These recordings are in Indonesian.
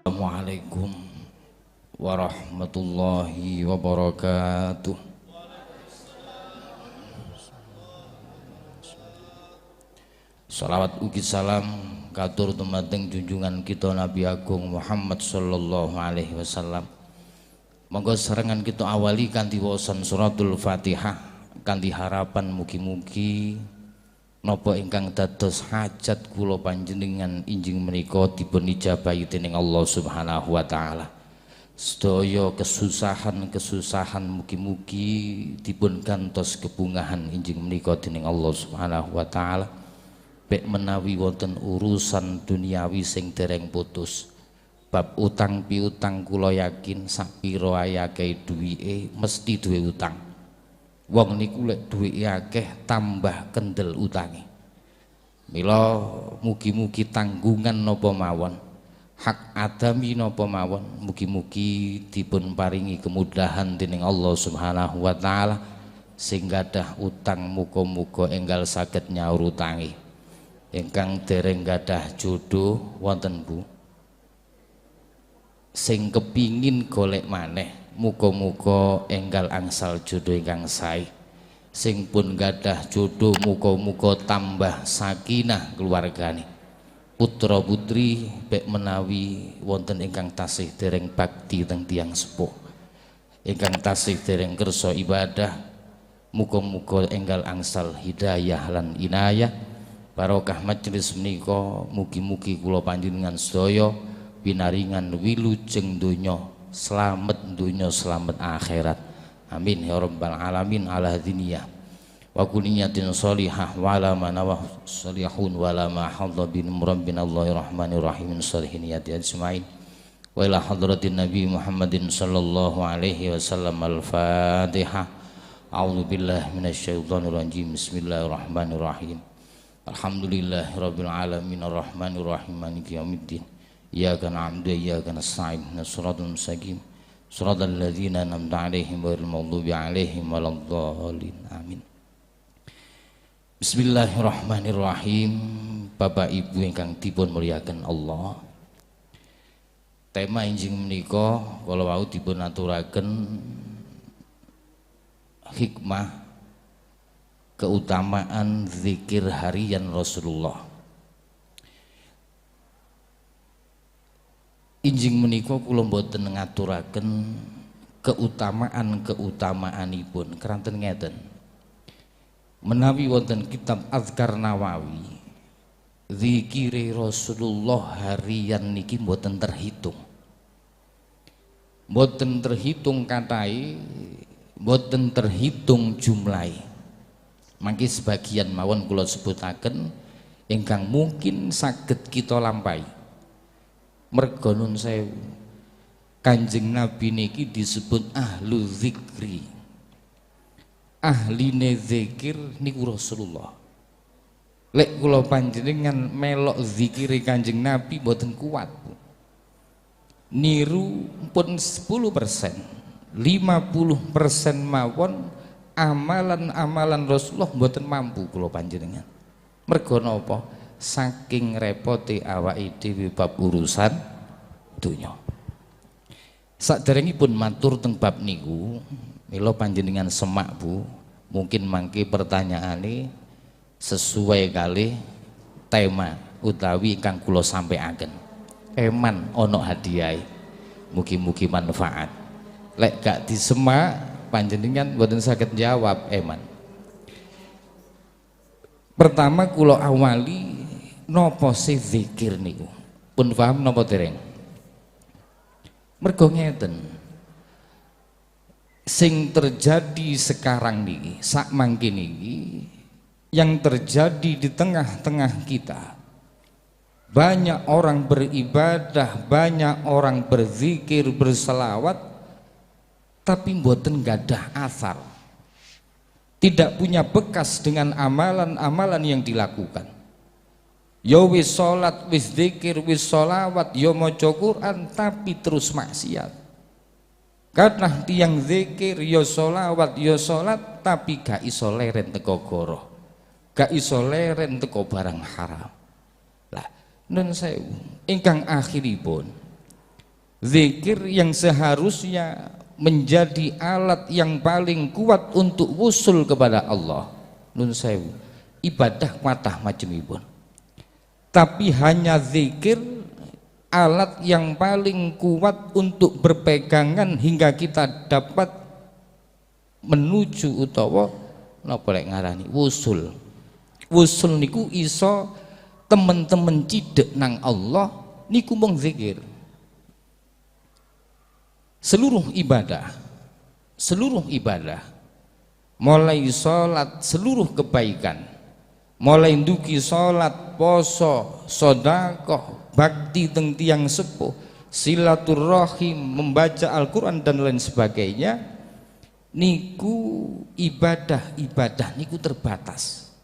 Assalamualaikum warahmatullahi wabarakatuh. Salawat ugi salam katur dumateng junjungan kita Nabi Agung Muhammad sallallahu alaihi wasallam. Monggo serengan kita awali kanthi waosan suratul Fatihah kanthi harapan mugi-mugi napa ingkang dados hajat kula panjenengan injing menika dipun ijabahi dening Allah Subhanahu wa taala. Sedaya kesusahan mugi-mugi dipun gantos kebungahan injing menika dening Allah Subhanahu wa taala. Bek menawi wonten urusan duniawi sing dereng putus. Bab utang piutang kula yakin sapira ayake duwike mesti duwe utang. Wong niku lek duwike akeh tambah kendel utange. Mila mugi-mugi tanggungan napa mawon, hak adami napa mawon, mugi-mugi dipun paringi kemudahan dening Allah Subhanahu wa taala sing gadah utang muga-muga enggal saged nyaur utange. Ingkang dereng gadah jodoh wonten Bu sing kepingin golek maneh muga-muga enggal angsal jodoh ingkang sae. Sing pun gadah jodoh muga-muga tambah sakinah keluargane. Putra putri bek menawi wonten ingkang tasih dereng bakti teng tiyang sepuh, ingkang tasih dereng kersa ibadah, muga-muga enggal angsal hidayah lan inayah. Barokah majelis menika mugi-mugi kula panjenengan sedaya pinaringan wilujeng donya, slamet donya slamet akhirat. Amin ya rabbal alamin ala diniyah wa kulliyatin sholihah wa ala manawah sholihun wa ala ma hadza bin rabbina Allahir rahmanir rahim sholihin niyati ajmain wa ila hadratin nabi Muhammadin sallallahu alaihi wasallam al-fatihah. A'udzu billahi minasyaitonir rajim. Bismillahirrahmanirrahim. Alhamdulillahirabbil alamin arrahmanir rahim maliki yaumiddin. Iyyaka na'budu wa iyyaka nasta'in. Shiratal mustaqim. Shiratal ladzina an'amta 'alaihim ghairil maghdubi 'alaihim waladdallin. Amin. Bismillahirrahmanirrahim. Bapak Ibu ingkang dipun mulyakaken Allah. Tema injing menika kala wau dipun aturaken hikmah keutamaan zikir harian Rasulullah. Injing menika kula mboten ngaturaken keutamaanipun keranten ngeten. Menawi wonten kitab Azkar Nawawi, zikire Rasulullah harian niki mboten terhitung. Mboten terhitung katai, mboten terhitung jumlahe. Mangke sebagian mawon kula sebutaken ingkang mungkin saged kita lampahi. Merga nun sewu Kanjeng Nabi niki disebut ahlu zikri. Ahline zikir niku Rasulullah. Lek kula panjenengan melok zikire Kanjeng Nabi mboten kuat Bu. Niru pun 10%, 50% mawon amalan-amalan Rasulullah mboten mampu kula panjenengan. Merga napa? Saking repote awake dhewe bab urusan donya. Saderengipun matur teng bab niku, mila panjenengan semak Bu, mungkin mangke pertanyaane sesuai kali tema utawi ingkang kula sampaiaken. Eman ana hadiah. Mugi-mugi manfaat. Lek gak disemak panjenengan mboten saged jawab eman. Pertama kula awali napa sih zikir niku? Pun paham napa dereng? Mergo ngeten. Sing terjadi sekarang niki, sak mangke niki yang terjadi di tengah-tengah kita. Banyak orang beribadah, banyak orang berzikir, berselawat, tapi mboten gadah asar. tidak punya bekas dengan amalan-amalan yang dilakukan. Yo wis sholat, wis zikir, wis sholawat, yo maca Quran, tapi terus maksiat. Karena tiang zikir, yo sholawat, yo sholat, tapi gak iso leren teko goroh, gak iso leren teko barang haram. Lah, nun sewu, ingkang akhiripun, zikir yang seharusnya menjadi alat yang paling kuat untuk wusul kepada Allah, nun sewu, ibadah kuatah macamipun. Tapi hanya zikir alat yang paling kuat untuk berpegangan hingga kita dapat menuju utawa napa lek ngarani wusul. Wusul niku iso temen-temen cidek nang Allah niku mung zikir. Seluruh ibadah mulai salat, seluruh kebaikan, mulai nduki salat, poso, sedekah, bakti teng tiang sepuh, silaturahim, membaca Al-Qur'an dan lain sebagainya, niku ibadah niku terbatas.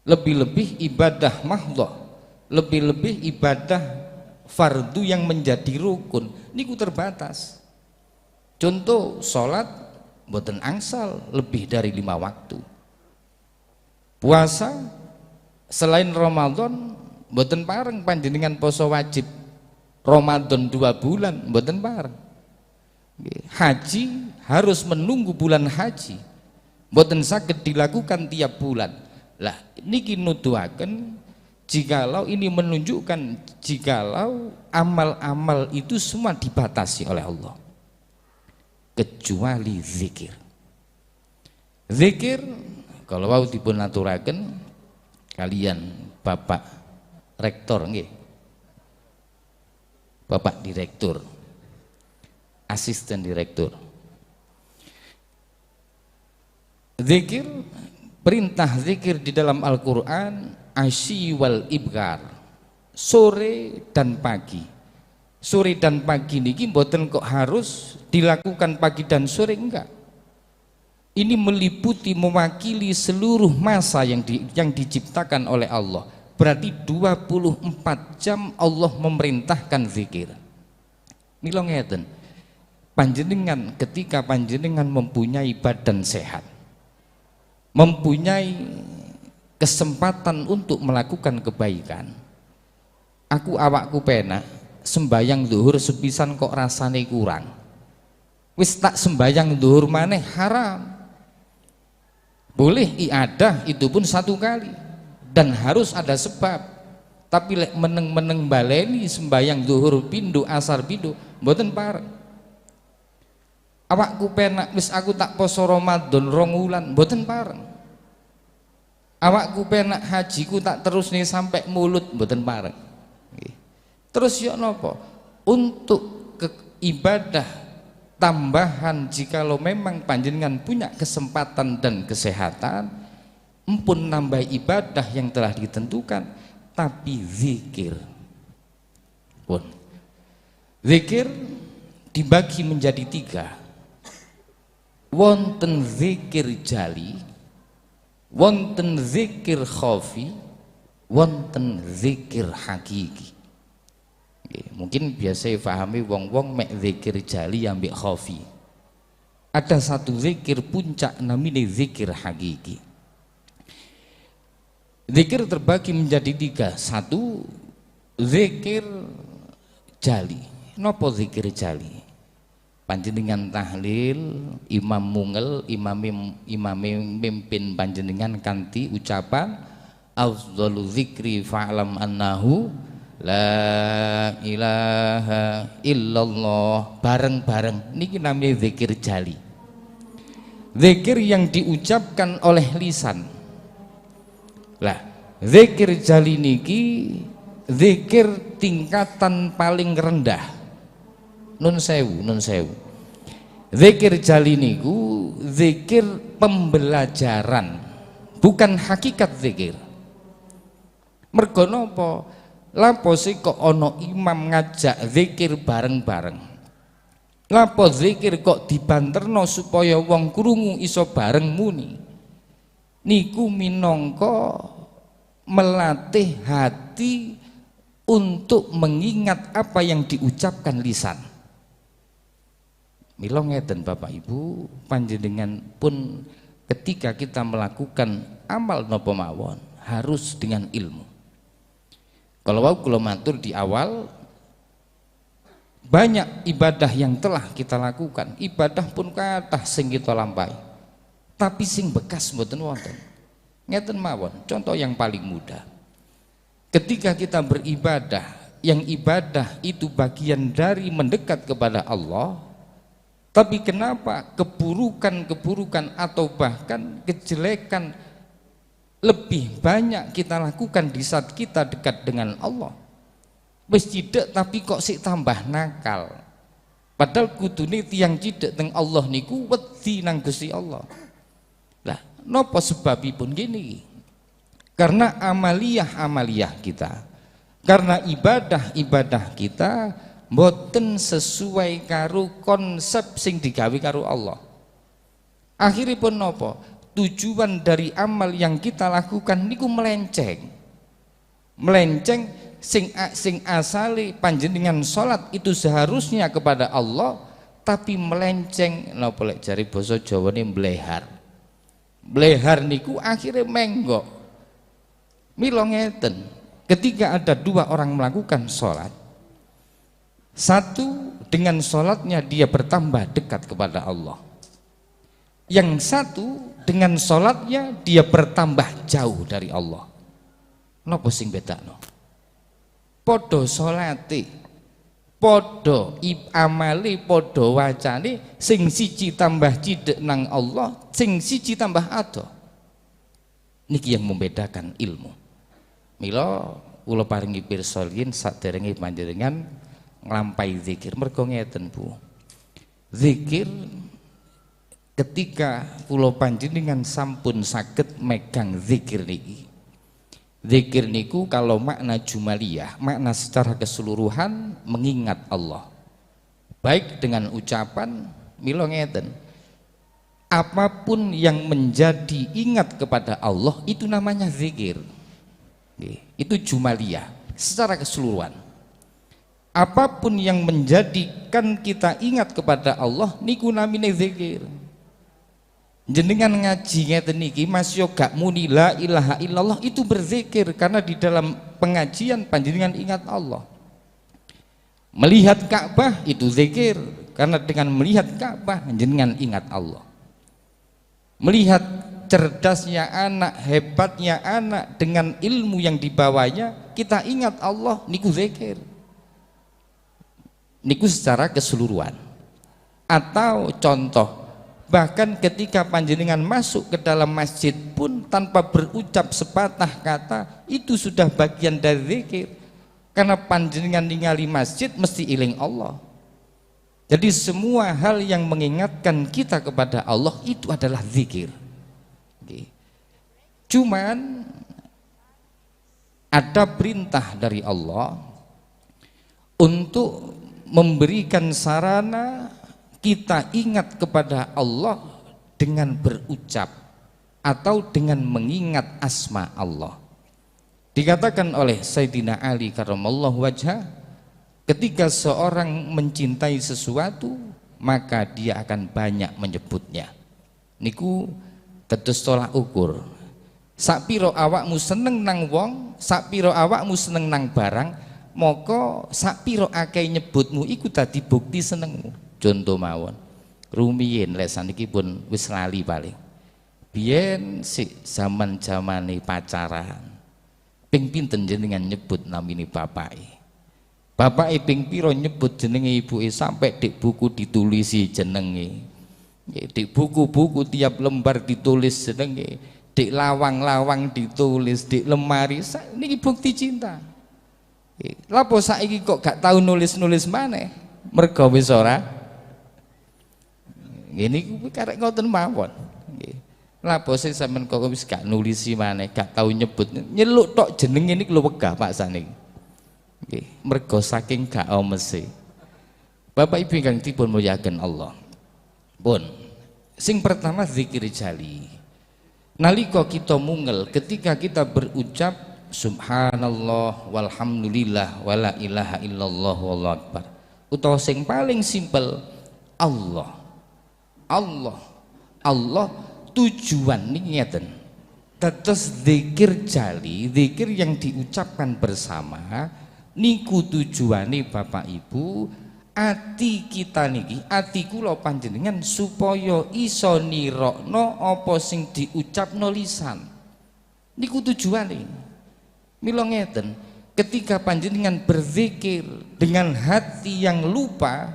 Lebih-lebih ibadah mahdhah, lebih-lebih ibadah fardu yang menjadi rukun niku terbatas. Contoh salat mboten angsal lebih dari 5 waktu. Puasa selain Ramadan mboten pareng panjenengan poso wajib Ramadan 2 bulan mboten pareng. Haji harus menunggu bulan haji, mboten saged dilakukan tiap bulan. Lah niki nuduhaken jikalau ini menunjukkan jikalau amal-amal itu semua dibatasi oleh Allah kecuali zikir. Zikir kalau wau dipun aturaken kalian Bapak Rektor nggih, Bapak Direktur, Asisten Direktur. Zikir, perintah zikir di dalam Al-Qur'an asyi wal ibkar, sore dan pagi. Sore dan pagi niki mboten kok harus dilakukan pagi dan sore, enggak. Ini meliputi mewakili seluruh masa yang diciptakan oleh Allah. Berarti 24 jam Allah memerintahkan zikir. Mila ngeten, panjenengan ketika panjenengan mempunyai badan sehat, mempunyai kesempatan untuk melakukan kebaikan, aku awakku penak sembayang zuhur sepisan kok rasane kurang, wis tak sembayang zuhur maneh haram. Boleh iadah itu pun 1 kali dan harus ada sebab. Tapi lek meneng-meneng baleni sembayang zuhur pindho asar pindho mboten pareng. Awakku penak wis aku tak poso Ramadan 2 wulan mboten pareng. Awakku penak hajiku tak terus nih sampai mulut mboten pareng. Terus yo napa? Untuk ibadah tambahan jikalau memang panjenengan punya kesempatan dan kesehatan, empun nambah ibadah yang telah ditentukan, tapi zikir pun. Zikir dibagi menjadi 3. Wonten zikir jali, wonten zikir khafi, wonten zikir hakiki. Mungkin biasa fahami wong-wong mek zikir jali ambek khafi. Ada satu zikir puncak namanya zikir hakiki. Zikir terbagi menjadi 3. 1 zikir jali. Napa zikir jali? Panjenengan tahlil, imam mungel, imam mimpin panjenengan kanthi ucapan afdhalu zikri fa'lam annahu la ilaha illallah, bareng-bareng niki namanya zikir jali. Zikir yang diucapkan oleh lisan. Lah, zikir jali niki zikir tingkatan paling rendah. Nun sewu. Zikir jali niku zikir pembelajaran, bukan hakikat zikir. Mergo napa? Lapo sih kok ono imam ngajak zikir bareng-bareng? Lapo zikir kok dibanterno supaya wong krungu iso bareng muni. Niku minangka melatih hati untuk mengingat apa yang diucapkan lisan. Mila ngeten Bapak Ibu, panjenengan pun ketika kita melakukan amal napa mawon harus dengan ilmu. Kalau wau kula matur di awal, banyak ibadah yang telah kita lakukan, ibadah pun kathah sing kita lampahi, tapi sing bekas mboten wonten. Ngeten mawon, contoh yang paling mudah. Ketika kita beribadah, yang ibadah itu bagian dari mendekat kepada Allah, tapi kenapa keburukan-keburukan atau bahkan kejelekan lebih banyak kita lakukan di saat kita dekat dengan Allah? Wis cidek tapi kok sik tambah nakal. Padahal kudune tiyang cidek teng Allah niku wedi nang Gusti Allah. Lah, napa sebabipun gini? Karena amaliyah kita, karena ibadah kita mboten sesuai karo konsep sing digawe karo Allah. Akhiripun napa? Tujuan dari amal yang kita lakukan niku melenceng. Sing asale panjenengan salat itu seharusnya kepada Allah, tapi melenceng napa lek jari basa Jawane mblehar. Mblehar niku akhirnya menggok. Mila ngeten, ketika ada dua orang melakukan salat, satu dengan salatnya dia bertambah dekat kepada Allah, yang satu dengan salatnya dia bertambah jauh dari Allah. Napa sing bedakno? Podo salate, podo amale, podo wacane, sing siji tambah cidek nang Allah, sing siji tambah ado. Niki yang membedakan ilmu. Mila kula paringi pirsa yen saderenge panjenengan nglampahi zikir, mergo ngeten Bu. Zikir ketika kula panjenengan sampun saged megang zikir niki. Zikir niku kalau makna jumaliyah, makna secara keseluruhan mengingat Allah. Baik dengan ucapan, mila ngeten. Apapun yang menjadi ingat kepada Allah itu namanya zikir. Itu jumaliyah secara keseluruhan. Apapun yang menjadikan kita ingat kepada Allah niku namine zikir. Jenengan ngaji ngeten niki Mas yo gak muni la ilaha illallah, itu berzikir karena di dalam pengajian panjenengan ingat Allah. Melihat Ka'bah itu zikir karena dengan melihat Ka'bah jenengan ingat Allah. Melihat cerdasnya anak, hebatnya anak dengan ilmu yang dibawanya, kita ingat Allah, niku zikir. Niku secara keseluruhan. Atau contoh, bahkan ketika panjenengan masuk ke dalam masjid pun tanpa berucap sepatah kata, itu sudah bagian dari zikir. Karena panjenengan ningali masjid mesti iling Allah. Jadi semua hal yang mengingatkan kita kepada Allah itu adalah zikir. Cuman ada perintah dari Allah untuk memberikan sarana kita ingat kepada Allah dengan berucap atau dengan mengingat asma Allah. Dikatakan oleh Sayyidina Ali karramallahu wajhah, ketika seorang mencintai sesuatu maka dia akan banyak menyebutnya. Niku tetes tolak ukur. Sakpiro awakmu seneng nang wong, sakpiro awakmu seneng nang barang, moko sakpiro akeh nyebutmu iku dadi bukti senengmu. Contoh mawon, rumiyin lesan iki pun wis lali paling. Biyen sik zaman-zamane pacaran, ping pinten jenengan nyebut namine bapake? Bapake ping pira nyebut jenenge ibuke sampai dik buku ditulisi jenenge. Dik buku-buku tiap lembar ditulis jenenge, dik lawang-lawang ditulis, dik lemari. Niki bukti cinta. Lapo saiki kok gak tahu nulis-nulis maneh? Mergo wis ora. Ngene kuwi karek ngoten mawon. Lapo sing sampean kok wis gak nulisi maneh, gak tahu nyebut. Nyeluk tok jenenge niku lho wegah Pak saniki. Nggih, mergo saking gak omese. Bapak Ibu ingkang dipun mulyaken Allah. Pun sing pertama zikir jali. Nalika kita mungel ketika kita berucap subhanallah walhamdulillah wala ilaha illallah wallahu akbar. Utawa sing paling simpel Allah. Allah. Allah tujuan niki ngeten. Tetes zikir jali, zikir yang diucapkan bersama niku tujuane Bapak Ibu ati kita niki, ati kula panjenengan supaya iso nirokno apa sing diucapno lisan. Niku tujuane. Mila ngeten, ketika panjenengan berzikir dengan hati yang lupa,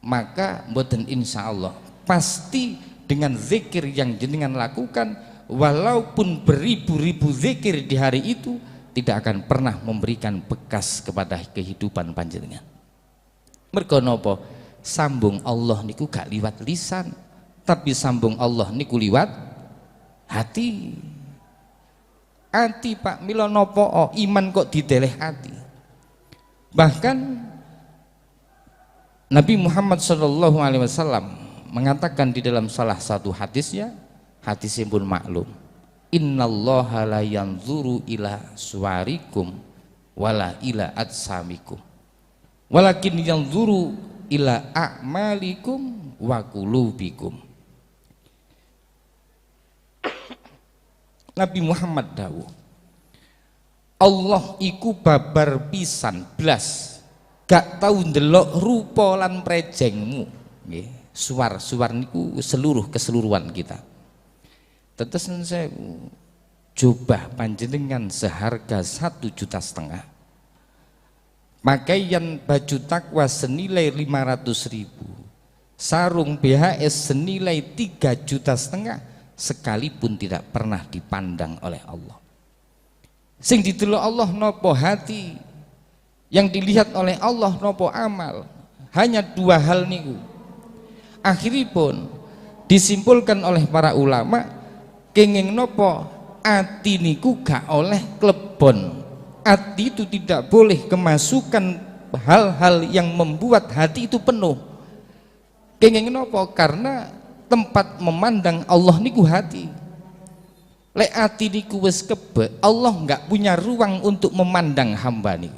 maka mboten insyaallah pasti dengan zikir yang jenengan lakukan walaupun beribu-ribu zikir di hari itu tidak akan pernah memberikan bekas kepada kehidupan panjenengan. Mergo napa? Sambung Allah niku gak liwat lisan, tapi sambung Allah niku liwat hati. Hati Pak, mila napa iman kok dideleh hati. Bahkan Nabi Muhammad sallallahu alaihi wasallam mengatakan di dalam salah satu hadisnya, hadis yang pun maklum, innallaha la yanzuru ila suwarikum wala ila atsamikum walakin yanzuru ila a'malikum wa qulubikum. Nabi Muhammad dawuh, Allah iku babar pisan blas gak tau ndelok rupa lan prejengmu. Nggih, suwar niku keseluruhan kita. Tetes saya coba panjenengan seharga 1,5 juta, pakaian baju takwa senilai 500.000, sarung BHS senilai 3,5 juta, sekalipun tidak pernah dipandang oleh Allah. Sing didelok Allah nopo hati, yang dilihat oleh Allah nopo amal. Hanya 2 hal niku. Akhiripun disimpulkan oleh para ulama, kenging nopo ati niku gak oleh klebon. Ati itu tidak boleh kemasukan hal-hal yang membuat hati itu penuh. Kenging nopo? Karena tempat memandang Allah niku hati. Lek ati niku wis kebek, Allah nggak punya ruang untuk memandang hamba niku.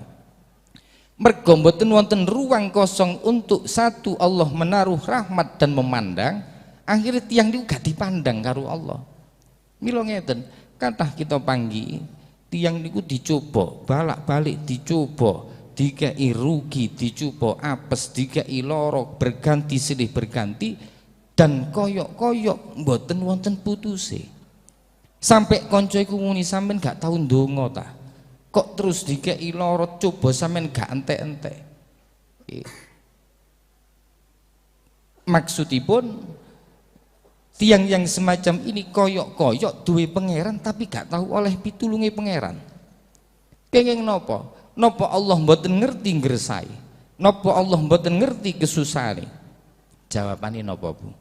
Mergo mboten wonten ruang kosong untuk satu Allah menaruh rahmat dan memandang, akhirnya tiang niku gak dipandang karo Allah. Mila ngeten, kathah kita panggi tiang niku dicoba, balak-balik dicoba, dikei rugi, dicoba apes, dikei loro, berganti silih berganti, dan koyok-koyok mboten wonten putuse. Sampai konco iku muni sampean gak tau ndonga ta? Kok terus dikei loro, coba sampean gak entek-entek. Maksudipun tiang yang semacam ini koyok-koyok duwe pangeran tapi gak tahu oleh pitulunge pangeran. Kenging napa? Napa Allah mboten ngerti ngresai? Napa Allah mboten ngerti kesusahane? Jawabane napa, Bu?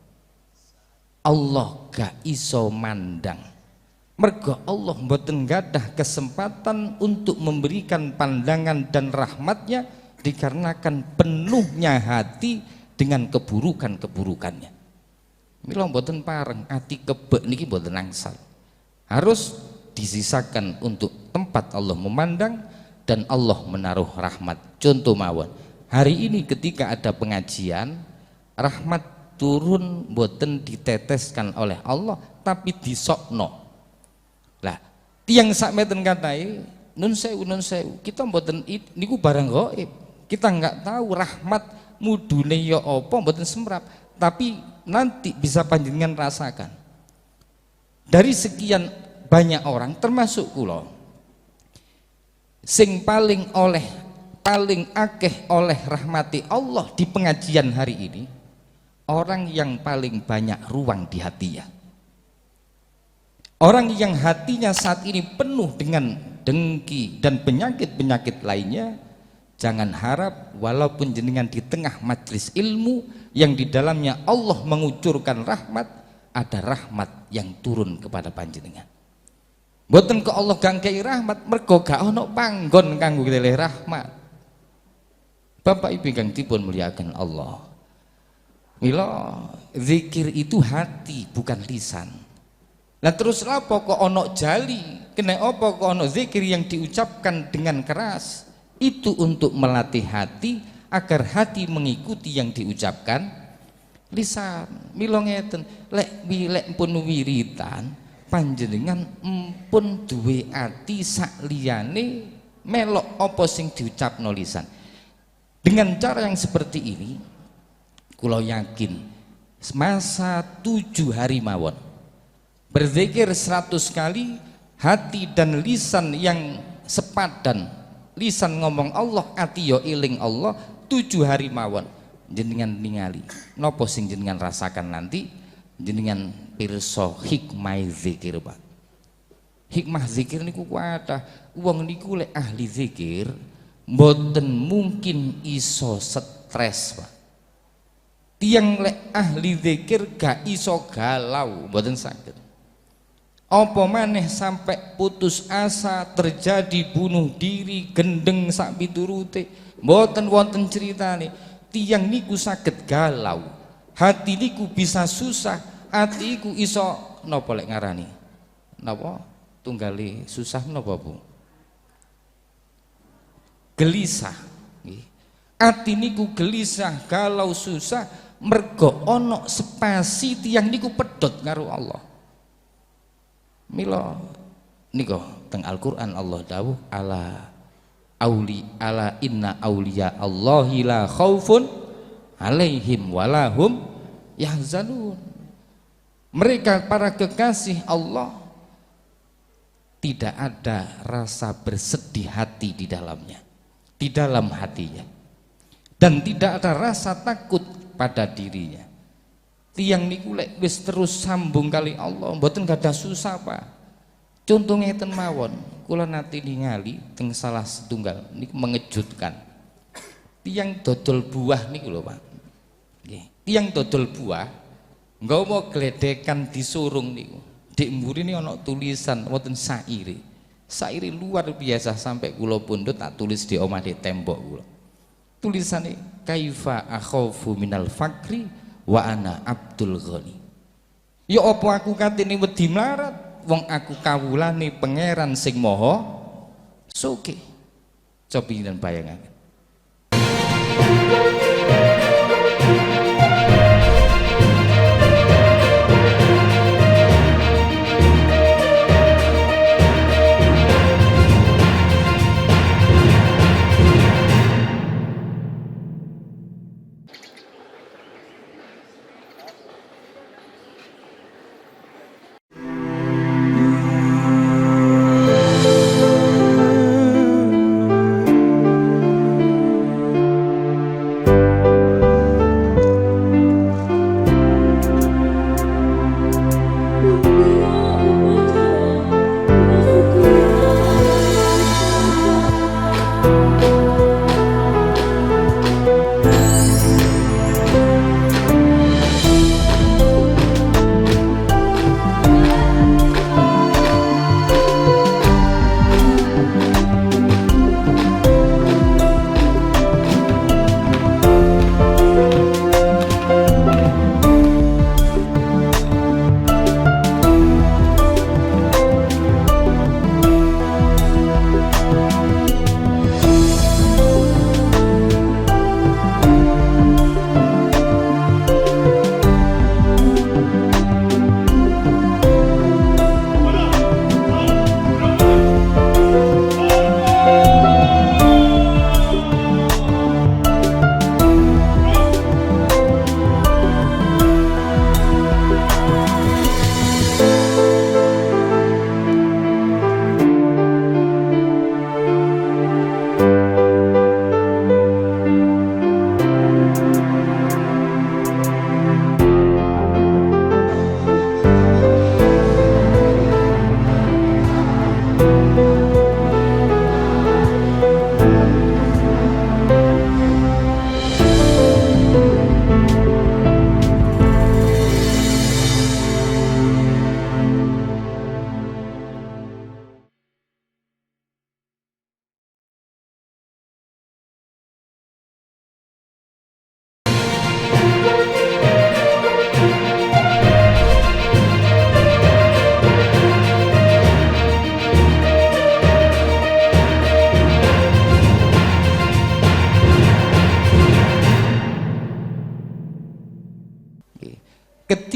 Allah gak iso mandang. Mergo Allah mboten gadah kesempatan untuk memberikan pandangan dan rahmatnya dikarenakan penuhnya hati dengan keburukan-keburukannya. Mila mboten pareng ati kebek niki mboten angsal. Harus disisakan untuk tempat Allah memandang dan Allah menaruh rahmat. Contoh mawon. Hari ini ketika ada pengajian, rahmat turun mboten diteteskan oleh Allah tapi disokno. Lah, tiang sak meten katai nun sewu, kita mboten niku barang gaib. Kita nggak tahu rahmat mudune ya apa mboten semrap, tapi nanti bisa panjenengan rasakan. Dari sekian banyak orang termasuk kula, sing paling akeh oleh rahmati Allah di pengajian hari ini, orang yang paling banyak ruang di hatinya. Orang yang hatinya saat ini penuh dengan dengki dan penyakit-penyakit lainnya, jangan harap walaupun jenengan di tengah majelis ilmu yang di dalamnya Allah mengucurkan rahmat, ada rahmat yang turun kepada panjenengan. Mboten kok Allah gangkei rahmat, mergo gak ono panggon kanggo ngelih rahmat. Bapak Ibu ingkang dipun mulyakaken Allah, mila zikir itu hati bukan lisan. Nah terus apa kok ono jali, kena apa kok ono zikir yang diucapkan dengan keras? Itu untuk melatih hati agar hati mengikuti yang diucapkan lisan. Mila ngeten, lek pun wiritan panjenengan pun duwe ati sak liyane melok apa sing diucapno lisan. Dengan cara yang seperti ini, kula yakin masa 7 hari mawon berzikir 100 kali, hati dan lisan yang sepadan, lisan ngomong Allah, hati yo eling Allah, 7 hari mawon jenengan ningali napa sing jenengan rasakan nanti jenengan pirsa hikmah zikir Pak. Hikmah zikir niku kuatah, wong niku lek ahli zikir mboten mungkin iso stres Pak. Tiang lek ahli zikir gak iso galau, mboten saged. Apa maneh sampai putus asa, terjadi bunuh diri, gendeng sak piturute, mboten wonten ceritane. Tiang niku saged galau, hati niku bisa susah, hati iku iso napa lek ngarani? Napa? Tunggali susah napa Bu? Gelisah. Hati niku gelisah, galau, susah, mergo ono spasi tiang niku pedot karo Allah. Mila niko teng Al-Qur'an Allah dawuh ala inna auliya Allahi la khaufun alaihim walahum yahzanun. Mereka para kekasih Allah tidak ada rasa bersedih hati di dalamnya, di dalam hatinya, dan tidak ada rasa takut pada dirinya. Tiang niku lek wis terus sambung kali Allah mboten gadah susah Pak. Contoh ngeten mawon, kula nate ningali teng salah setunggal niku mengejutkan. Tiang dodol buah niku lho Pak. Nggih, tiang dodol buah nggawa gledekan disurung niku. Dik mburine ana tulisan wonten saire. Saire luar biasa sampai kula pundhut tak tulis di omah di tembok kula. Tulisane kaifa akhafu minal fakri wa ana Abdul Ghani. Ya apa aku katene wedi mlarat, wong aku kawulane pangeran sing maha sugih. Coba dan bayangan.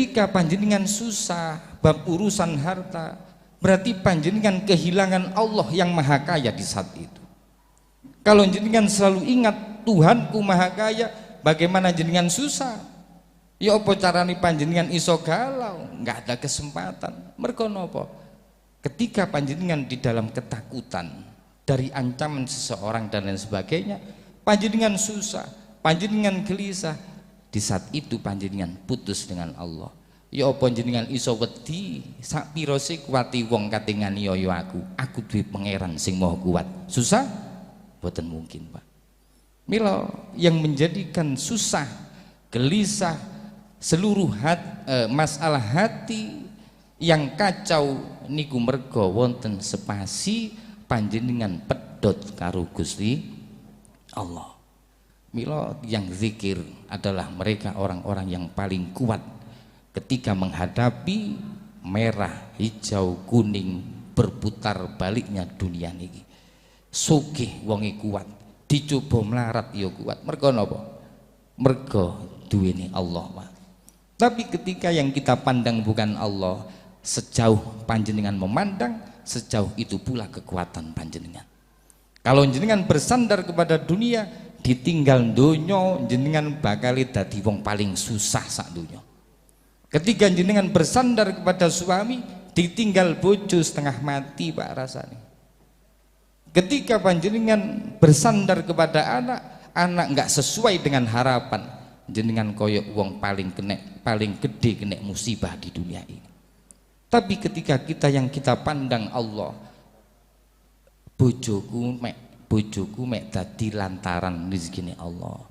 ketika panjenengan susah bab urusan harta, berarti panjenengan kehilangan Allah yang maha kaya di saat itu. Kalau jenengan selalu ingat Tuhanku maha kaya, bagaimana jenengan susah? Ya apa carane panjenengan iso galau? Nggak ada kesempatan. Mergo napa? Ketika panjenengan di dalam ketakutan dari ancaman seseorang dan lain sebagainya, panjenengan susah, panjenengan gelisah, di saat itu panjenengan putus dengan Allah. Ya apa jenengan iso wedi sak pira sih kuwati wong katingan yo aku duwe pangeran sing maha kuat. Susah? Boten mungkin, Pak. Mila yang menjadikan susah, gelisah, seluruh masalah hati yang kacau niku mergo wonten spasi panjenengan pedot karo Gusti Allah. Mila yang zikir adalah mereka orang-orang yang paling kuat ketika menghadapi merah, hijau, kuning berputar baliknya dunia niki. Sugih wonge kuat, dicoba melarat ya kuat. Mergo napa? Mergo duweni Allah, Pak. Tapi ketika yang kita pandang bukan Allah, sejauh panjenengan memandang, sejauh itu pula kekuatan panjenengan. Kalau jenengan bersandar kepada dunia, ditinggal donya, jenengan bakal dadi wong paling susah sak donya. Ketika jenengan bersandar kepada suami, ditinggal bojo setengah mati, Pak, rasanya. Ketika panjenengan bersandar kepada anak nggak sesuai dengan harapan, jenengan koyok wong paling gede kena musibah di dunia ini. Tapi ketika yang kita pandang Allah, bojoku mek dadi lantaran rezekine Allah.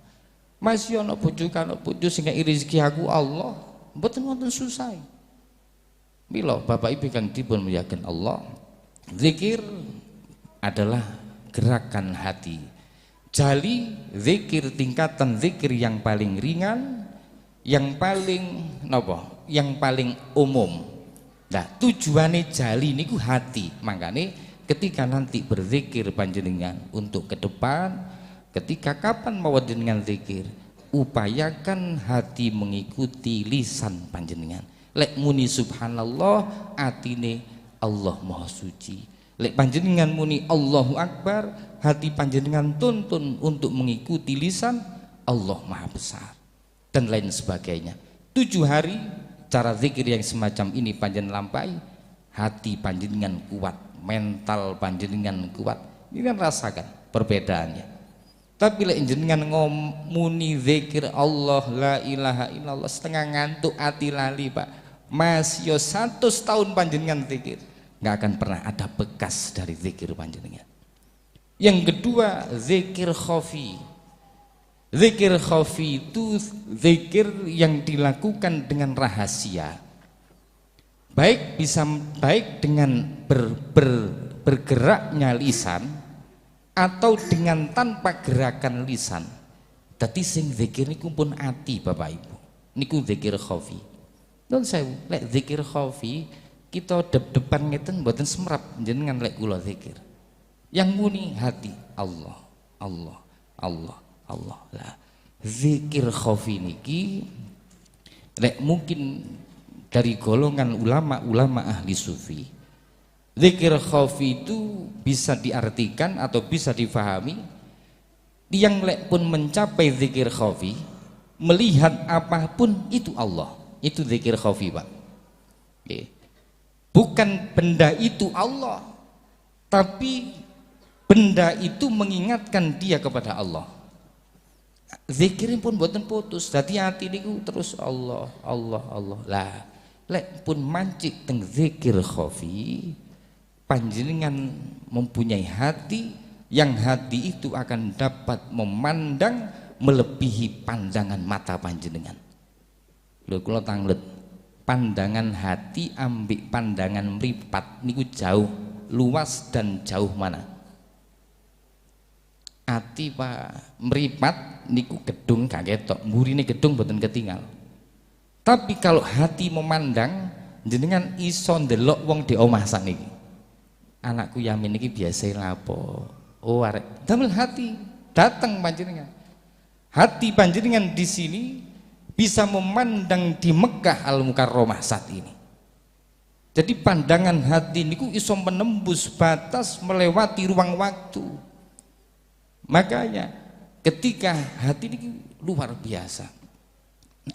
Masih ana bojo sing ngeki rezeki aku Allah, mboten wonten susah. Mila Bapak Ibu kang dipun muliakan Allah, zikir adalah gerakan hati. Jali zikir, tingkatan zikir yang paling ringan, yang paling napa? Yang paling umum. Nah, tujuannya jali niku hati. Makanya ketika nanti berzikir panjenengan untuk ke depan, ketika kapan mau dengan zikir, upayakan hati mengikuti lisan panjenengan. Lek muni subhanallah, atine Allah maha suci. Lek panjenengan muni Allahu Akbar, hati panjenengan tuntun untuk mengikuti lisan Allah maha besar dan lain sebagainya. 7 hari cara zikir yang semacam ini panjenengan lampai, hati panjenengan kuat, mental panjenengan kuat. Ini kan rasakan perbedaannya. Tapi lek jenengan ngomuni zikir Allah la ilaha illallah setengah ngantuk ati lali, Pak. Mas yo 100 tahun panjenengan zikir, nggak akan pernah ada bekas dari zikir panjenengan. Yang kedua, zikir khafi. Zikir khafi itu zikir yang dilakukan dengan rahasia. Baik dengan bergeraknya lisan atau dengan tanpa gerakan lisan. Dadi sing zikir niku pun ati, Bapak Ibu. Niku zikir khafi. Nun sewu, lek zikir khafi kita depan ngeten mboten semrap jenengan lek kula zikir. Yang muni hati Allah, Allah, Allah, Allah. Lah, zikir khafi niki lek mungkin dari golongan ulama-ulama ahli sufi. Zikir khafi itu bisa diartikan atau bisa difahami yang lek pun mencapai zikir khafi, melihat apapun itu Allah. Itu zikir khafi, Pak. Oke. Bukan benda itu Allah, tapi benda itu mengingatkan dia kepada Allah. Zikirin pun buatan putus, dadi hati niku terus Allah, Allah, Allah. Lah, lek pun mancik teng zikir khafi, panjenengan mempunyai hati yang hati itu akan dapat memandang melebihi pandangan mata panjenengan. Lho kula tanglet, pandangan hati ambik pandangan mripat niku jauh, luas dan jauh mana? Ati Pak, mripat niku gedung gak ketok, mburine gedung mboten ketinggal. Tapi kalau hati memandang, jenengan iso ndelok wong di omah sakniki. Anakku Yamin iki biasa lapo? Oh arek damel hati, datang panjenengan. Hati panjenengan di sini bisa memandang di Mekah Al-Mukarramah saat ini. Jadi pandangan hati niku iso menembus batas melewati ruang waktu. Makanya ketika hati niki luar biasa.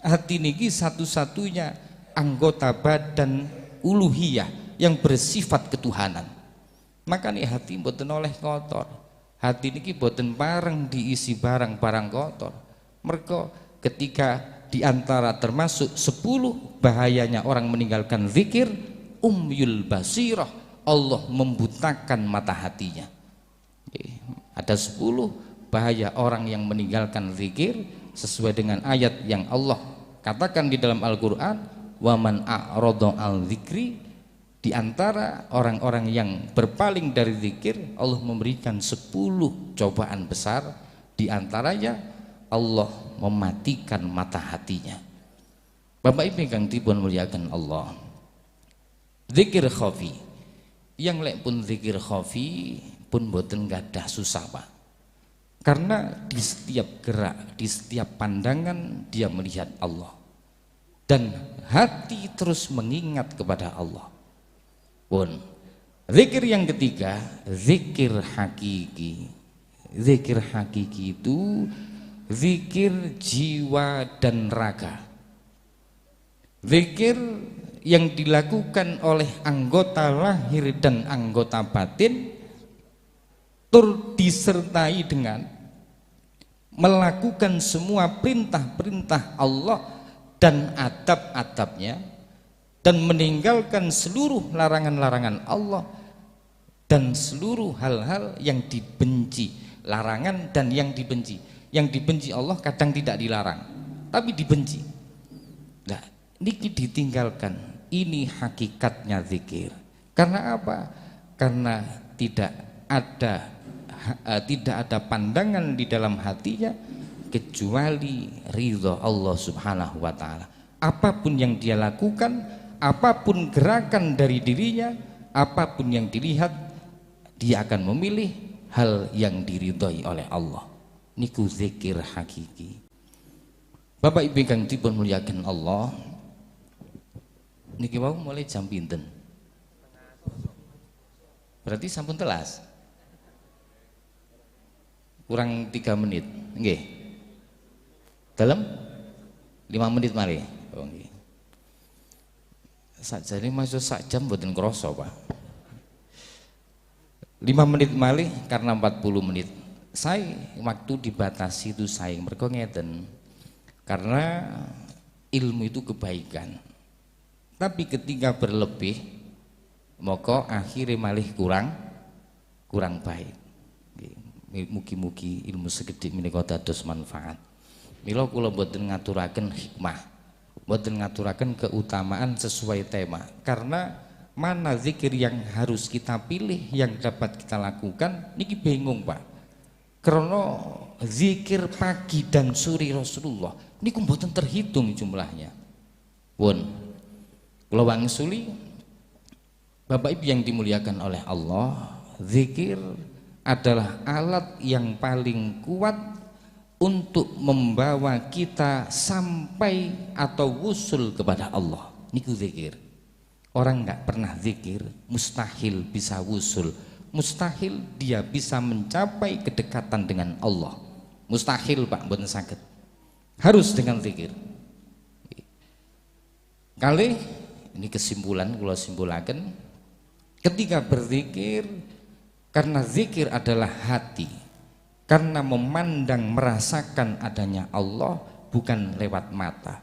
Hati niki satu-satunya anggota badan uluhiyah yang bersifat ketuhanan. Makanya hati mboten oleh kotor. Hati niki mboten bareng diisi barang-barang kotor. Mergo ketika diantara termasuk 10 bahayanya orang meninggalkan zikir, umyul basirah, Allah membutakan mata hatinya. Ada 10 bahaya orang yang meninggalkan zikir sesuai dengan ayat yang Allah katakan di dalam Al-Quran, waman a'rada al zikri. Di antara orang-orang yang berpaling dari zikir, Allah memberikan 10 cobaan besar. Di antaranya Allah mematikan mata hatinya. Bapak Ibu kang dipun muliakan Allah, zikir khafi, yang lek pun zikir khafi pun boten gadah susah Pak. Karena di setiap gerak, di setiap pandangan dia melihat Allah. Dan hati terus mengingat kepada Allah. Pun zikir yang ketiga, zikir hakiki. Zikir hakiki itu zikir jiwa dan raga. Zikir yang dilakukan oleh anggota lahir dan anggota batin tur disertai dengan melakukan semua perintah-perintah Allah dan adab-adabnya, dan meninggalkan seluruh larangan-larangan Allah dan seluruh hal-hal yang dibenci. Larangan dan yang dibenci. Yang dibenci Allah kadang tidak dilarang, tapi dibenci. Nah, niki ditinggalkan. Ini hakikatnya zikir. Karena apa? Karena tidak ada pandangan di dalam hatinya kecuali ridho Allah Subhanahu wa ta'ala. Apapun yang dia lakukan, apapun gerakan dari dirinya, apapun yang dilihat, dia akan memilih hal yang diridhoi oleh Allah. Niku zikir hakiki. Bapak Ibu kang dipun muliakan Allah, niki mau mulai jam pinten? Berarti sampun telas. Kurang 3 menit. Nggih. Dalam 5 menit mari. Oh nggih. Sakjane masuk sak jam mboten krasa, Pak. 5 menit malih karena 40 menit. Saya waktu dibatasi itu saya mergo ngeten. Karena ilmu itu kebaikan. Tapi ketika berlebih maka akhirnya malih kurang baik. Mugi-mugi ilmu sekedhik menika dados manfaat. Mila kula boten ngaturaken hikmah, boten ngaturaken keutamaan sesuai tema. Karena mana zikir yang harus kita pilih, yang dapat kita lakukan, niki bingung Pak. Karena zikir pagi dan sore Rasulullah niku mboten terhitung jumlahnya. Pun kula wangsuli Bapak Ibu yang dimuliakan oleh Allah, zikir adalah alat yang paling kuat untuk membawa kita sampai atau wusul kepada Allah. Niku zikir. Orang nggak pernah zikir mustahil bisa wusul, mustahil dia bisa mencapai kedekatan dengan Allah. Mustahil Pak, mboten saged. Harus dengan zikir. Kali ini kesimpulan kula simpulaken, ketika berzikir, karena zikir adalah hati, karena memandang merasakan adanya Allah bukan lewat mata,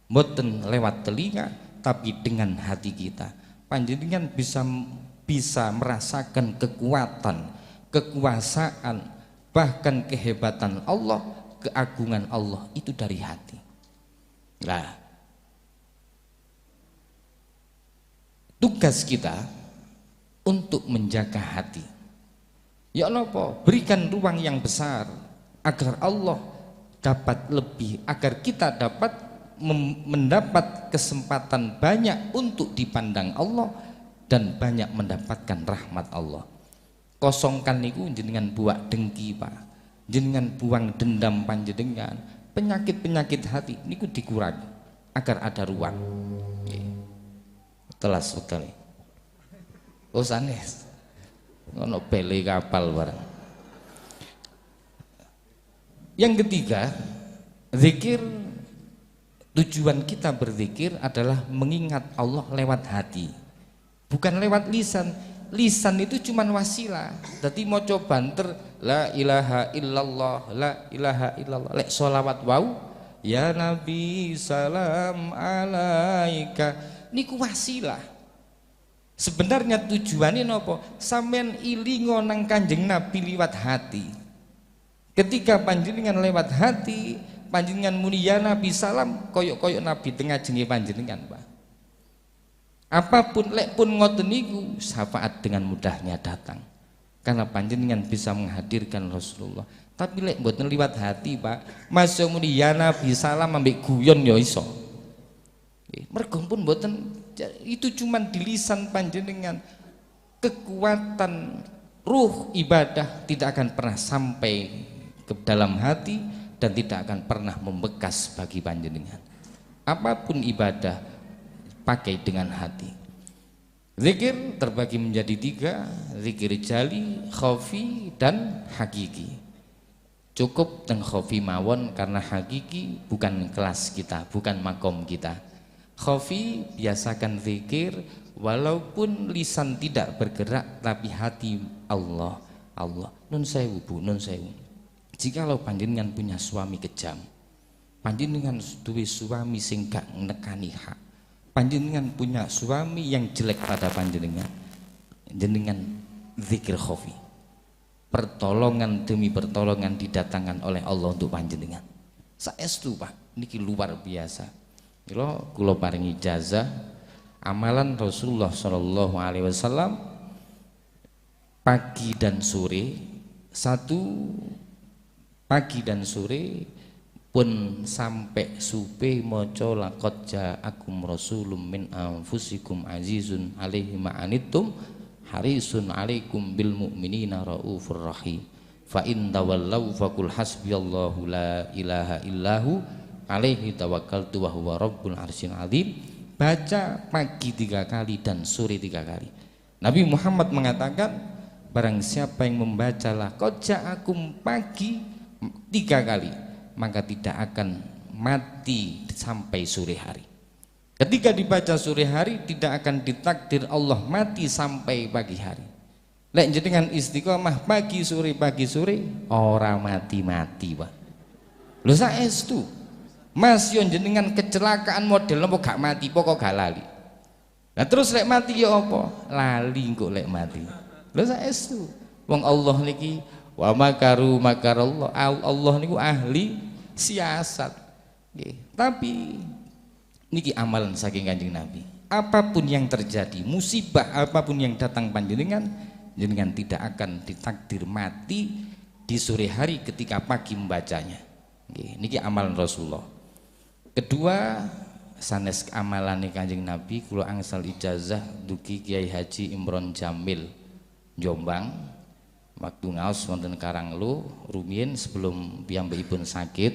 mboten lewat telinga, tapi dengan hati kita. Panjenengan bisa merasakan kekuatan, kekuasaan, bahkan kehebatan Allah, keagungan Allah itu dari hati. Nah, tugas kita untuk menjaga hati. Ya Allah, berikan ruang yang besar agar Allah dapat lebih, agar kita dapat mendapat kesempatan banyak untuk dipandang Allah dan banyak mendapatkan rahmat Allah. Kosongkan niku jenengan buak dengki Pak, jenengan buang dendam panjenengan, penyakit-penyakit hati niku dikurangi agar ada ruang. Telas sekali. Oh sanes. Ngono bele kapal barang. Yang ketiga, zikir, tujuan kita berzikir adalah mengingat Allah lewat hati, bukan lewat lisan. Lisan itu cuman wasilah. Jadi mau coba banter la ilaha illallah, la ilaha illallah. Lek sholawat wau, ya Nabi salam alaika. Niku wasilah. Sebenarnya tujuannya nopo? Sampean ilingo nang Kanjeng Nabi liwat hati. Ketika panjenengan lewat hati, panjenengan muni ya Nabi salam, koyok-koyok Nabi tengah jenenge panjenengan, Pak. Apapun lek pun ngoten niku syafaat dengan mudahnya datang. Karena panjenengan bisa menghadirkan Rasulullah. Tapi lek mboten liwat hati, Pak, masuk muni ya Nabi salam ambek guyon ya iso. Mergo pun mboten, itu cuman di lisan panjenengan. Kekuatan ruh ibadah tidak akan pernah sampai ke dalam hati dan tidak akan pernah membekas bagi panjenengan. Apapun ibadah pakai dengan hati. Zikir terbagi menjadi tiga, zikir jali, khafi, dan hakiki. Cukup teng khafi mawon karena hakiki bukan kelas kita, bukan makom kita. Khafi biasakan zikir walaupun lisan tidak bergerak tapi hati Allah, Allah. Nun sewu Bu, nun sewu. Jikalau panjenengan punya suami kejam, panjenengan duwe suami sing gak nekani hak, panjenengan punya suami yang jelek pada panjenengan, jenengan zikir khafi, pertolongan demi pertolongan didatangkan oleh Allah untuk panjenengan. Saestu Pak, niki luar biasa. Kula paringi ijazah amalan Rasulullah Shallallahu Alaihi Wasallam pagi dan sore, pagi dan sore pun sampai supe maca laqad ja'akum rasulun min anfusikum azizun alaihi ma anittum harisun alaikum bil mu'minina raufur rahim fa in tawallaw faqul hasbiyallahu la ilaha illahu alaihi tawakkaltu wa huwa rabbul arsyil azim. Baca pagi 3 kali dan sore 3 kali. Nabi Muhammad mengatakan barang siapa yang membaca laqad ja'akum pagi 3 kali maka tidak akan mati sampai sore hari. Ketika dibaca sore hari tidak akan ditakdir Allah mati sampai pagi hari. Lek jenengan istiqomah pagi sore ora mati-mati, Pak. Lho saestu. Mas yon jenengan kecelakaan model apa gak mati pokok gak lali. Nah terus lek mati ya apa? Lali kok lek mati. Lho saestu. Wong Allah niki wa makaru makarallah. Allah niku ahli siasat. Nggih. Tapi niki amalan saking Kanjeng Nabi. Apapun yang terjadi, musibah apapun yang datang panjenengan, jenengan tidak akan ditakdir mati di sore hari ketika pagi membacanya. Nggih, niki amalan Rasulullah. Kedua, sanes amalane Kanjeng Nabi kula angsal ijazah dugi Kiai Haji Imron Jamil Jombang. Waktu ngaos wonten Karanglo rumiyin sebelum piyambakipun sakit,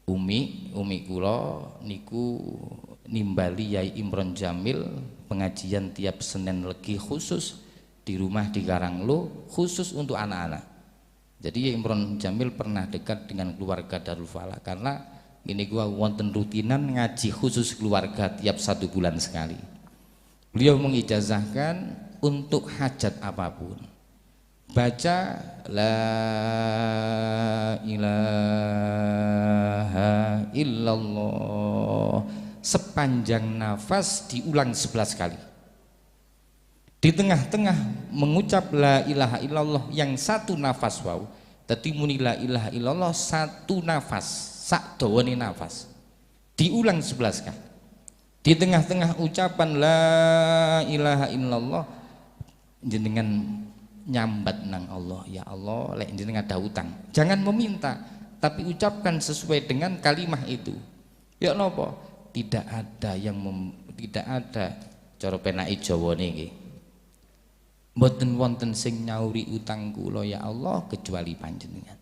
umi kula niku nimbali Yai Imron Jamil pengajian tiap Senin Legi khusus di rumah di Karanglo khusus untuk anak-anak. Jadi Yai Imron Jamil pernah dekat dengan keluarga Darul Falah karena ini gua wonten rutinan ngaji khusus keluarga tiap 1 bulan sekali. Beliau mengijazahkan untuk hajat apapun baca la ilaha illallah sepanjang nafas diulang 11 kali. Di tengah-tengah mengucap la ilaha illallah yang 1 nafas wow. Tadi muni la ilaha illallah 1 nafas sak dawane nafas diulang 11 kali. Di tengah-tengah ucapan la ilaha illallah jenengan nyambat nang Allah, ya Allah lek jenengan ada utang jangan meminta tapi ucapkan sesuai dengan kalimat itu. Ya napa? Tidak ada tidak ada cara penake Jawane nggih. Mboten wonten sing nyauri utang kula ya Allah kecuali panjenengan.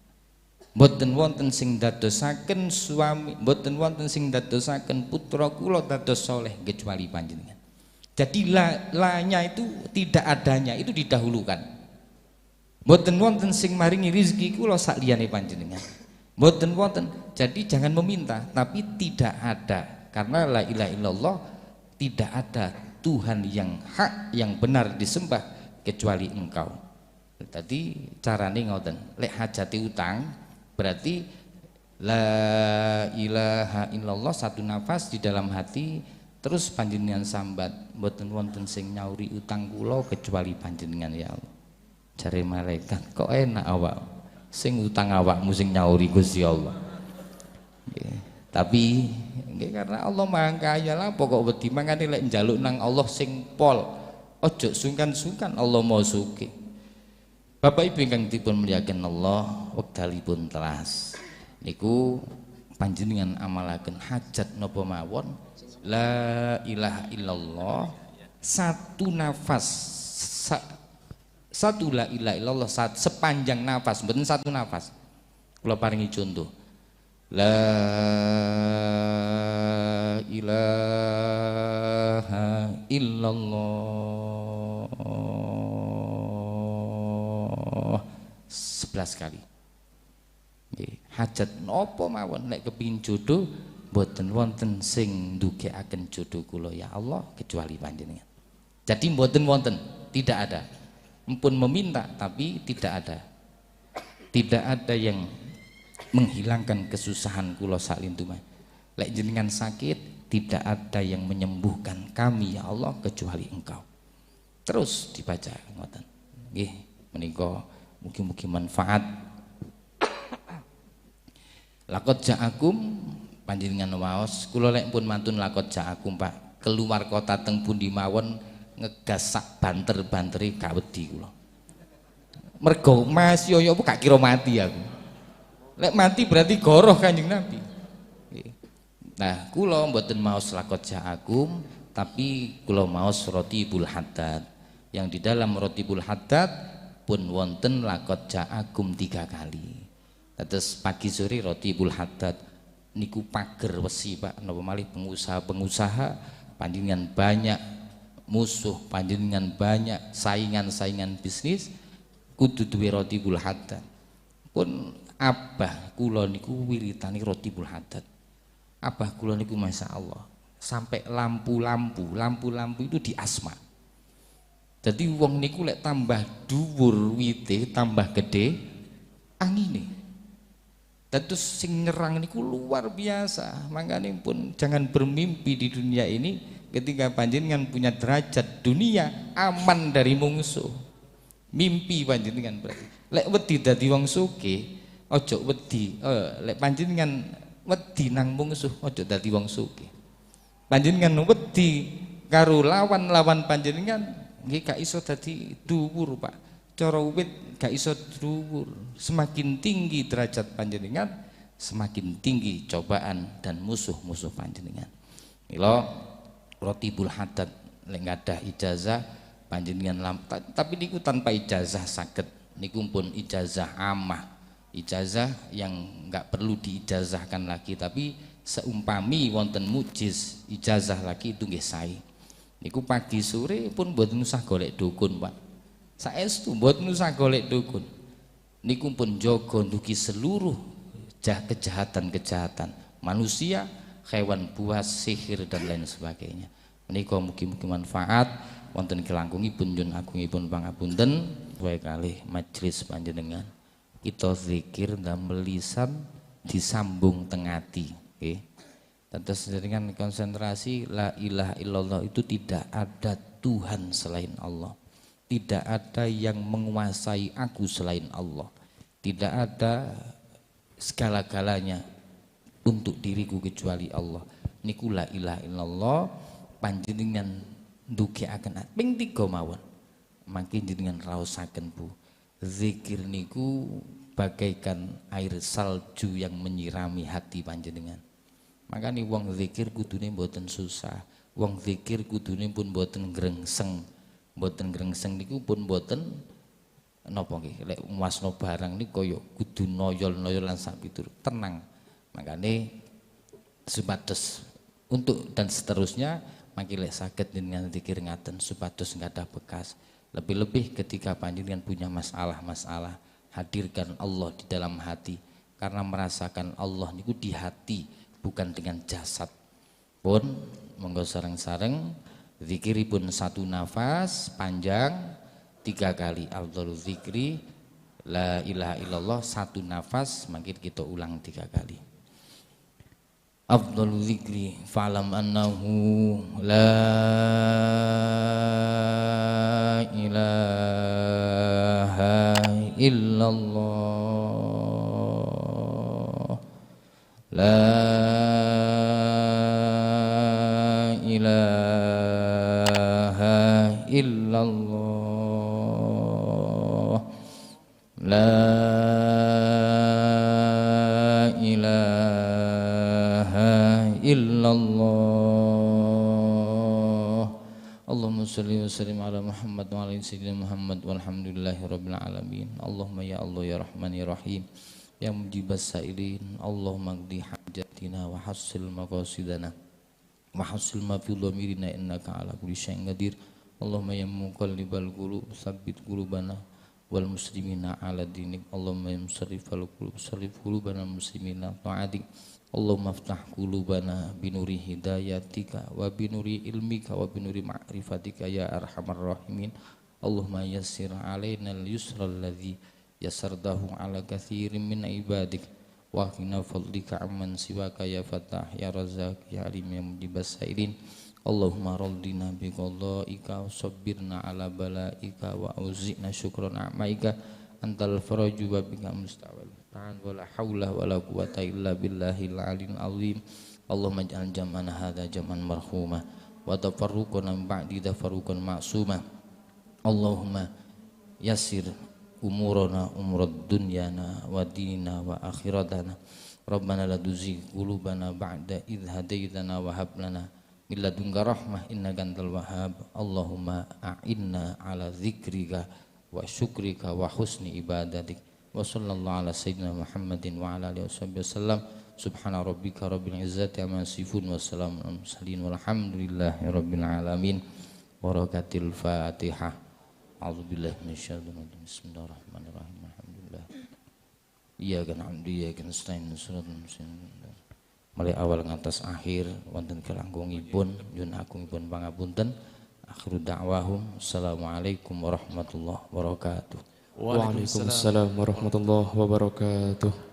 Mboten wonten sing dadosaken suami, mboten wonten sing dadosaken putra kula dados saleh kecuali panjenengan. Jadi lanya itu tidak adanya itu didahulukan. Mboten wonten sing maringi rezeki kula sak liyane panjenengan. Mboten wonten. Jadi jangan meminta, tapi tidak ada. Karena la ilaha illallah, tidak ada Tuhan yang hak yang benar disembah kecuali Engkau. Tadi carane ngoten. Lek hajati utang berarti la ilaha illallah satu nafas di dalam hati, terus panjenengan sambat mboten wonten sing nyauri utang kula kecuali panjenengan ya Allah. Jare malaikat kok enak awak sing utang awakmu sing nyauri Gusti Allah. Tapi nggih karena Allah Maha Kaya lah pokok wedi mangane lek njaluk nang Allah sing pol ojo sungkan-sungkan Allah mau sugih. Bapak Ibu ingkang dipun mulyakaken Allah, wekdalipun telas niku panjenengan amalaken hajat napa mawon la ilaha illallah satu nafas satu la ilaha illallah sepanjang nafas mboten satu nafas. Kula paringi contoh la ilaha illallah 11 kali. Hajat napa mawon nek kepingin jodoh mboten wonten sing ndugekaken jodoh kula ya Allah kecuali panjenengan. Jadi mboten wonten, tidak ada. Empun meminta tapi tidak ada. Tidak ada yang menghilangkan kesusahan kula salintuman. Lek jenengan sakit tidak ada yang menyembuhkan kami ya Allah kecuali Engkau. Terus dibaca ngoten. Nggih menika mugi-mugi manfaat. Lakot ja'akum panjenengan waos kula lek pun mantun lakot ja'akum Pak keluar kota teng pundi mawon ngegas sak banter-banteri gak wedi kula. Mergo Mas Yoyo gak kira mati aku. Lek mati berarti goroh Kanjeng Nabi. Nah, kula mboten maos lakot ja'akum tapi kula maos Rotibul Haddad. Yang di dalam Rotibul Haddad pun wonten lakot ja'akum 3 kali. Terus pagi sore Rotibul Haddad niku pager wesi Pak napa malih pengusaha-pengusaha panjenengan banyak musuh, panjenengan banyak saingan-saingan bisnis kudu duwe Rotibul Haddad. Pun abah kula niku wiritani Rotibul Haddad. Abah kula niku masyaallah sampai lampu-lampu itu di asma. Jadi wong niku lek tambah dhuwur wite tambah gede angine. Terus sing nyerang niku luar biasa. Makanya pun jangan bermimpi di dunia ini ketika panjenengan punya derajat dunia aman dari musuh. Mimpi panjenengan berarti. Lek wedi dadi wong sugih, ojo wedi. Lek panjenengan wedi nang musuh, ojo dadi wong sugih. Panjenengan wedi karo lawan-lawan panjenengan nggih gak iso dadi dhuwur, Pak. Cara wit gak iso dhuwur. Semakin tinggi derajat panjenengan, semakin tinggi cobaan dan musuh-musuh panjenengan. Mila Rotibul Haddad lek ngadah ijazah panjenengan tapi niku tanpa ijazah saged. Niku pun ijazah amah. Ijazah yang enggak perlu diijazahkan lagi, tapi seumpami wonten mujiz ijazah lagi itu nggih sae. Niku pagi sore pun mboten usah golek dukun, Pak. Saestu mboten usah golek dukun. Niku pun jaga ndugi seluruh kejahatan-kejahatan manusia, hewan buas, sihir dan lain sebagainya. Menika mugi-mugi manfaat wonten kelangkungipun nyun agungipun pangapunten wae kalih majelis panjenengan. Kita zikir damel lisan disambung teng ati, nggih. Terus dengan konsentrasi la ilaha illallah itu tidak ada Tuhan selain Allah. Tidak ada yang menguasai aku selain Allah. Tidak ada segala-galanya untuk diriku kecuali Allah. Niku la ilaha illallah panjenengan ndugekaken ping 3 mawon. Mangke jenengan raosaken Bu. Zikir niku bagaikan air salju yang menyirami hati panjenengan. Makanya wong zikir kudune mboten susah. Wong zikir kudune pun mboten grengseng. Mboten grengseng niku pun mboten napa nggih lek muasno barang niku kaya kudu noyol-noyol lan sak piturut tenang. Makane supados untuk dan seterusnya mangke lek saged dengan zikir ngaten supados nggadah bekas. Lebih-lebih ketika panjenengan punya masalah-masalah, hadirkan Allah di dalam hati karena merasakan Allah niku di hati bukan dengan jasad. Pun monggo sareng-sareng zikiripun satu nafas panjang 3 kali afdhalul zikri la ilaha illallah satu nafas mungkin kita ulang 3 kali. Afdhalul zikri fa'lam annahu la ilaha illallah la ilaha illallah la ilaha illallah. Allahumma sholli wa sallim ala Muhammad wa ala sayyidina Muhammad walhamdulillahi rabbil alamin. Allahumma ya Allah ya Rahman ya Rahim ya mujibas sa'ilin. Allahumma qdi hajatina wa hassil maqasidana wa hassil ma fi dhamirina innaka ala kulli syai'in qadir. Allahumma ya muqallibal qulub tsabbit qulubana wal muslimina ala dinik. Allahumma ya musarrifal qulub sarrif qulubana muslimina ta'atik. Allahumma aftah qulubana binuri hidayatika wa binuri ilmika wa binuri ma'rifatika ya arhamar rahimin. Allahumma yassir alaina al-yusra alladhi yassartahu ala katsirin min ibadik wa qina fadlika amman siwaka ya Fattah ya Razzaq ya Alim ya mujibas sa'ilin. Allahumma raddina bi qadaika wa sabbirna ala balaika wa auzi'na syukran ni'maika antal faraju wa bika musta'wal ta'an wa la haula wa la quwata illa billahil aliyil azim. Allahumma ij'al jam'ana hadza jam'an marhuma wa tafarruqana min ba'di tafarruqan ma'suma. Allahumma yassir umurana umurad dunyana wa dinina wa akhiratana. Rabbana la tuzigh qulubana ba'da idh hadaitana wa hab lana min ladunka rahmah innaka antal wahhab. Allahumma a'inna ala dzikrika wa syukrika wa husni ibadatik. Wa sallallahu ala sayyidina Muhammadin wa ala alihi wasallam. Subhana rabbika rabbil izzati amma yasifun wa salamun alal mursalin walhamdulillahi rabbil alamin. Barakatil Fatihah. A'udzubillahi minasyaitonir rajim. Bismillahirrahmanirrahim. Alhamdulillah. Iyyaka na'budu wa iyyaka nasta'in. Shiratal mustaqim. Mulai awal ngantos akhir wonten kelangkungipun nyuwun agungipun pangapunten. Akhiru da'wahum assalamualaikum warahmatullahi wabarakatuh. Waalaikumsalam warahmatullahi wabarakatuh.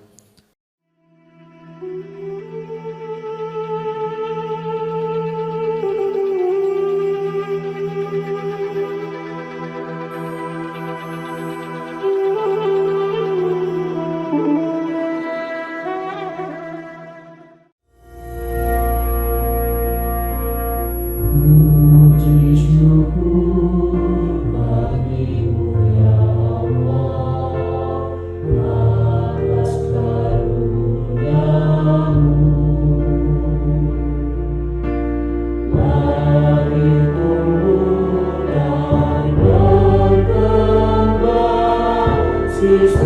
Is